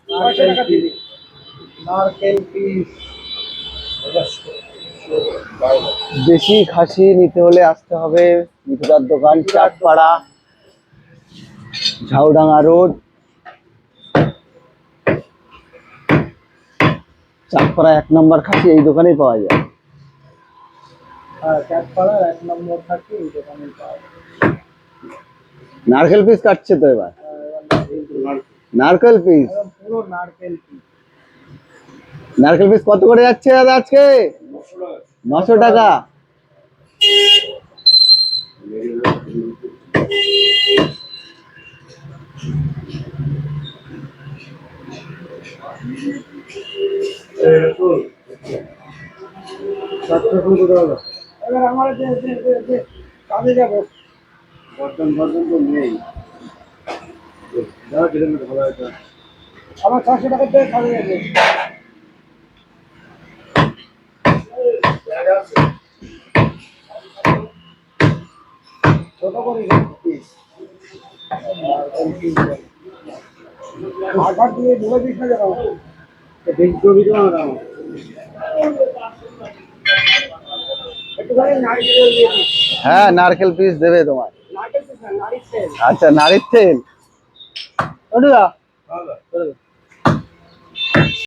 নারকেল পিস। দেশি খাসি নিতে হলে আসতে হবে মিঠুদার দোকান, চাঁদপাড়া, ঝাউডাঙ্গা রোড। চাঁদপাড়া 1 নম্বর খাসি এই দোকানেই পাওয়া যায়। হ্যাঁ, চাঁদপাড়ার 1 নম্বর খাসি এই দোকানেই পাওয়া যায়। নারকেল পিস কাটছে তো এবার। নারকেল পিস, পুরো নারকেল পিস। নারকেল পিস কত করে যাচ্ছে দাদা আজকে? 900 টাকা। এবার আমার কাজে যাবো, বর্তমান তো নেই। আমার 600 টাকা দিয়ে কাজে যাবে। ছোট করে পিস আঘাত দিয়ে বলে দিস না যাবো বেশি ছবি তো না একটুখানি নারকেল দিয়ে দিস। হ্যাঁ, নারকেল পিস দেবে তোমার। নারকেল পিস না, নারিকেল। আচ্ছা, নারীর তেল।